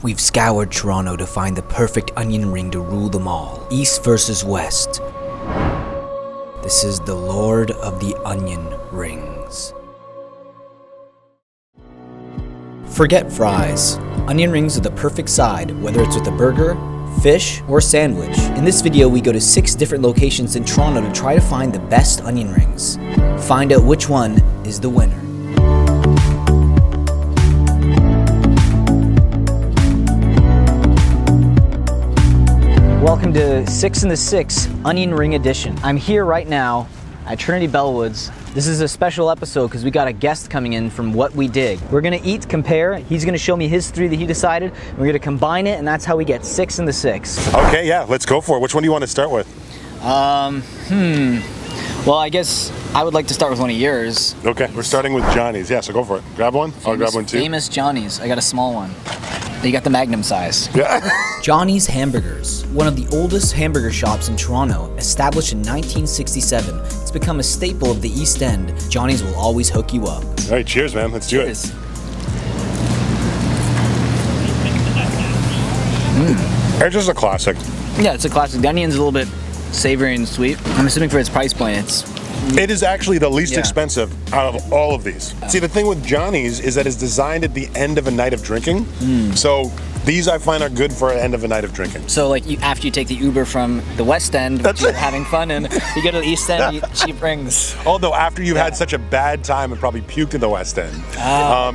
We've scoured Toronto to find the perfect onion ring to rule them all. East versus West. This is the Lord of the Onion Rings. Forget fries. Onion rings are the perfect side, whether it's with a burger, fish, or sandwich. In this video, we go to 6 different locations in Toronto to try to find the best onion rings. Find out which one is the winner. Welcome to 6 in the 6 Onion Ring Edition. I'm here right now at Trinity Bellwoods. This is a special episode because we got a guest coming in from What We Dig. We're gonna eat, compare. He's gonna show me his 3 that he decided. We're gonna combine it, and that's how we get 6 in the 6. Okay, yeah, let's go for it. Which one do you want to start with? Well, I guess I would like to start with one of yours. Okay, we're starting with Johnny's. Yeah, so go for it. Grab one. I'll grab one too. Famous Johnny's. I got a small one. You got the Magnum size. Yeah. Johnny's Hamburgers, one of the oldest hamburger shops in Toronto, established in 1967. It's become a staple of the East End. Johnny's will always hook you up. All right, cheers, man. Let's do it. It's just a classic. Yeah, it's a classic. The onion's a little bit savory and sweet. I'm assuming for its price point, It is actually the least expensive out of all of these. See, the thing with Johnny's is that it's designed at the end of a night of drinking. So these I find are good for an end of a night of drinking. So like after you take the Uber from the West End, you're having fun, and you go to the East End, you eat cheap rings. Although after you've had such a bad time and probably puked in the West End,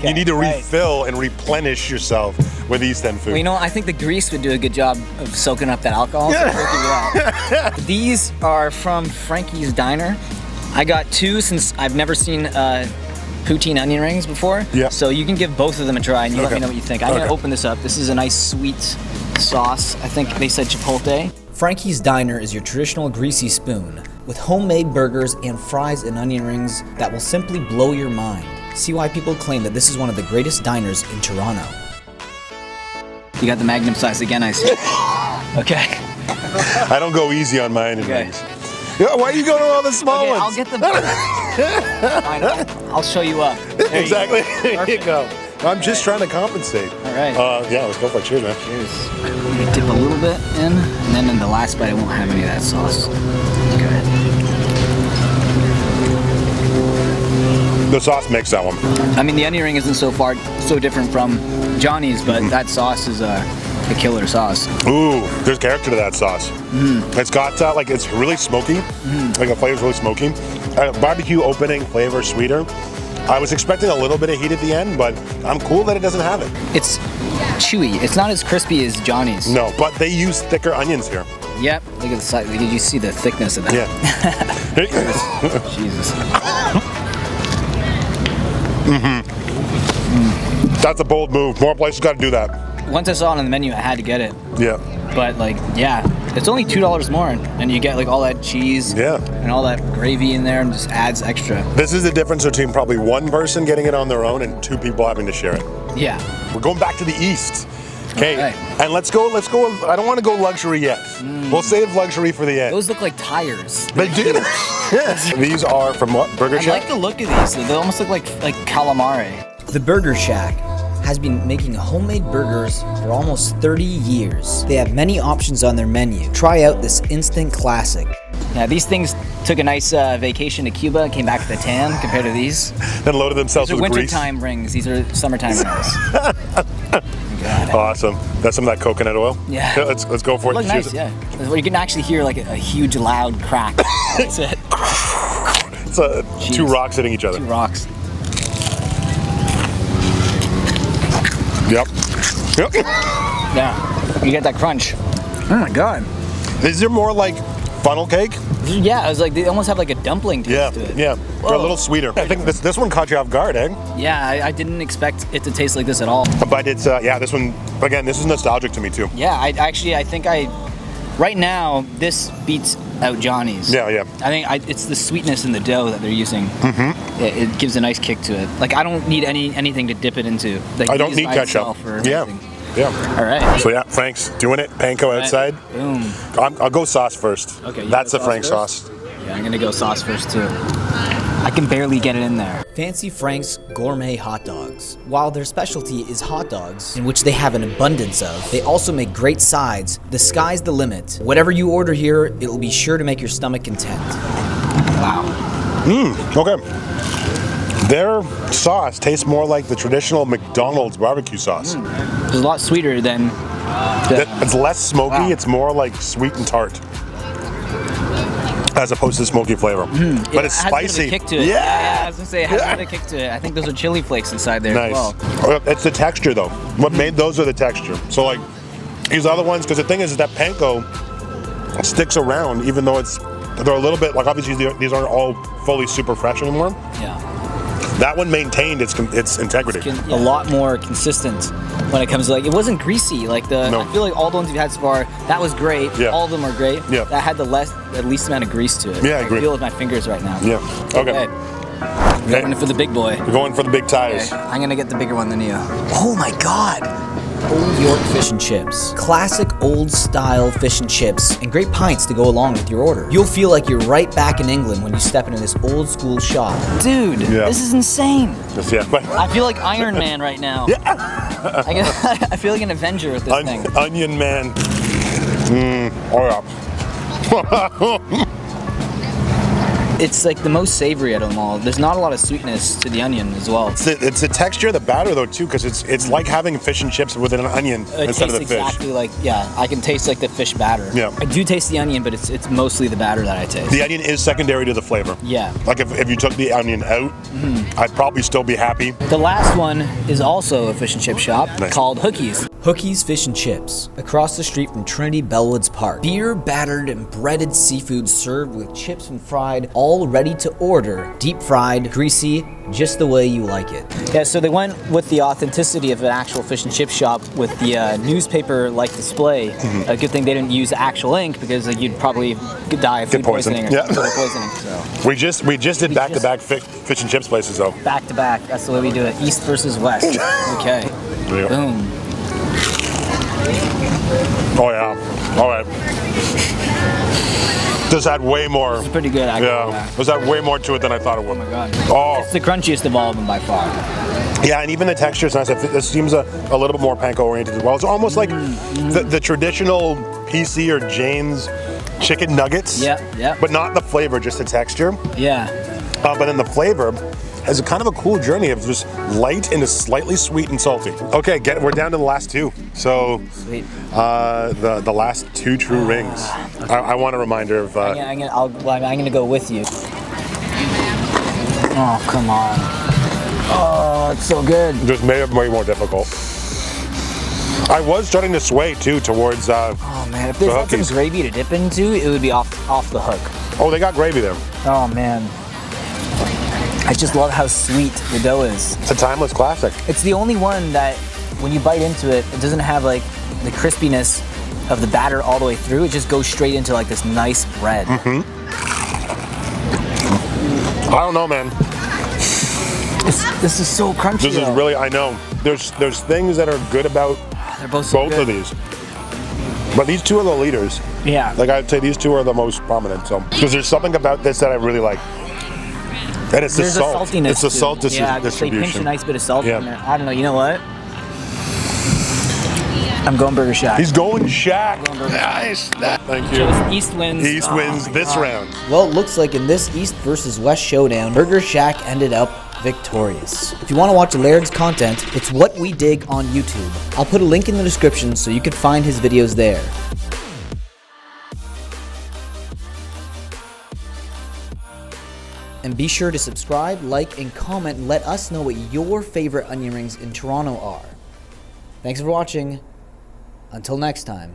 you need to refill and replenish yourself with East End food. Well, you know, I think the grease would do a good job of soaking up that alcohol. So these are from Frankies Diner. I got 2 since I've never seen poutine onion rings before. Yeah. So you can give both of them a try and you let me know what you think. I'm gonna open this up. This is a nice sweet sauce. I think they said chipotle. Frankie's Diner is your traditional greasy spoon with homemade burgers and fries and onion rings that will simply blow your mind. See why people claim that this is one of the greatest diners in Toronto. You got the Magnum size again, I see. Okay. I don't go easy on my onion rings. Yeah, why are you going to all the small ones? I'll get the I'll show you up. Exactly. There you go. I'm just trying to compensate. All right. Yeah, let's go for it. Cheers, man. Cheers. I'm gonna dip a little bit in, and then in the last bite, I won't have any of that sauce. Okay. The sauce makes that one. I mean, the onion ring isn't so different from Johnny's, but that sauce is a killer sauce. Ooh, there's character to that sauce. It's got like it's really smoky. Like the flavor's really smoky. Barbecue opening flavor, sweeter. I was expecting a little bit of heat at the end, but I'm cool that it doesn't have it. It's chewy. It's not as crispy as Johnny's. No, but they use thicker onions here. Yep. Look at the size. Did you see the thickness of that? Yeah. Jesus. That's a bold move. More places got to do that. Once I saw it on the menu, I had to get it. Yeah. But like, yeah, it's only $2 more, and you get like all that cheese and all that gravy in there, and just adds extra. This is the difference between probably one person getting it on their own and 2 people having to share it. Yeah. We're going back to the East. Okay, and let's go, I don't want to go luxury yet. We'll save luxury for the end. Those look like tires. They do. These are from what? Burger Shack? I like the look of these. They almost look like calamari. The Burger Shack has been making homemade burgers for almost 30 years. They have many options on their menu. Try out this instant classic. Yeah, these things took a nice vacation to Cuba and came back with a tan compared to these. Then loaded themselves with grease. These are wintertime rings. These are summertime rings. God. Awesome. That's some of that coconut oil. Yeah. Let's go for it. Look nice, yeah. You can actually hear like a huge loud crack. That's it. It's 2 rocks hitting each other. 2 rocks. Yep. Yeah. You get that crunch. Oh my God. Is there more like funnel cake? Yeah, it was like they almost have like a dumpling taste to it. Yeah. They're a little sweeter. I think this one caught you off guard, eh? Yeah, I didn't expect it to taste like this at all. But it's this one again. This is nostalgic to me too. Yeah, I think right now this beats out Johnny's. Yeah. I think it's the sweetness in the dough that they're using. It gives a nice kick to it. Like I don't need anything to dip it into. Like, I don't need ketchup. Yeah. All right. So yeah, Frank's doing it. Panko outside. Boom. I'll go sauce first. Okay. That's the Frank sauce. Yeah, I'm gonna go sauce first too. I can barely get it in there. Fancy Frank's Gourmet hot dogs. While their specialty is hot dogs, in which they have an abundance of, they also make great sides. The sky's the limit. Whatever you order here, it'll be sure to make your stomach content. Wow. Okay. Their sauce tastes more like the traditional McDonald's barbecue sauce. It's a lot sweeter than... It's less smoky, It's more like sweet and tart. As opposed to smoky flavor. But it's spicy. It has a bit of a kick to it. Yeah, I was gonna say, it has a bit of a kick to it. I think those are chili flakes inside there as well. It's the texture though. What made those are the texture. So like, these other ones, because the thing is that panko sticks around even though they're a little bit, like obviously these aren't all fully super fresh anymore. Yeah. That one maintained its integrity. A lot more consistent when it comes to, like, it wasn't greasy. Like I feel like all the ones we've had so far, that was great. Yeah. All of them are great. Yeah. That had the least amount of grease to it. Yeah, I agree. feel it with my fingers right now. Yeah. Okay. We're going for the big boy. We're going for the big tires. Okay. I'm gonna get the bigger one than you. Oh my God. Old Yorke fish and chips. Classic old style fish and chips and great pints to go along with your order. You'll feel like you're right back in England when you step into this old school shop. Dude, this is insane. But I feel like Iron Man right now. Yeah. I feel like an Avenger with this thing. Onion Man. Oh yeah. It's like the most savory out of them all. There's not a lot of sweetness to the onion as well. It's the texture of the batter though too, because it's like having fish and chips with an onion instead of the fish. Exactly like, yeah, I can taste like the fish batter. Yeah. I do taste the onion, but it's mostly the batter that I taste. The onion is secondary to the flavor. Yeah. Like if you took the onion out, I'd probably still be happy. The last one is also a fish and chip shop called Hooky's. Hooky's Fish and Chips, across the street from Trinity Bellwoods Park. Beer, battered, and breaded seafood served with chips and fried, all ready to order. Deep fried, greasy, just the way you like it. Yeah, so they went with the authenticity of an actual fish and chip shop with the newspaper-like display. A good thing they didn't use actual ink because you'd probably die of food poisoning or food poisoning. So. We just did back-to-back fish and chips places though. Back-to-back, that's the way we do it. East versus west. Okay. There you go. Boom. Oh yeah. All right. This had way more. This is pretty good, actually. Yeah. This had way more to it than I thought it would. Oh my God. Oh. It's the crunchiest of all of them by far. Yeah, and even the texture is nice. This seems a little bit more panko oriented as well. It's almost like the traditional PC or Jane's chicken nuggets. Yeah. But not the flavor, just the texture. Yeah. But then the flavor has a kind of a cool journey of just light into slightly sweet and salty. Okay, we're down to the last two. So, Sweet. The last two true rings. Okay. I want a reminder of. I'm gonna go with you. Oh, come on. Oh, it's so good. Just made it way more difficult. I was starting to sway too towards. Oh man, if there's had some gravy to dip into, it would be off the hook. Oh, they got gravy there. Oh man. I just love how sweet the dough is. It's a timeless classic. It's the only one that, when you bite into it, it doesn't have like the crispiness of the batter all the way through. It just goes straight into like this nice bread. I don't know, man. This is so crunchy. This is really, I know. There's things that are good about both of these. But these two are the leaders. Yeah. Like I'd say these two are the most prominent. So, because there's something about this that I really like. And it's There's the salt. A saltiness. It's the salt distribution. distribution. They pinch a nice bit of salt in there. I don't know. You know what? I'm going Burger Shack. He's going Shack. Nice. Thank you. So East wins. East wins this round. Well, it looks like in this East versus West showdown, Burger Shack ended up victorious. If you want to watch Laird's content, it's What We Dig on YouTube. I'll put a link in the description so you can find his videos there. And be sure to subscribe, like, and comment and let us know what your favorite onion rings in Toronto are. Thanks for watching. Until next time.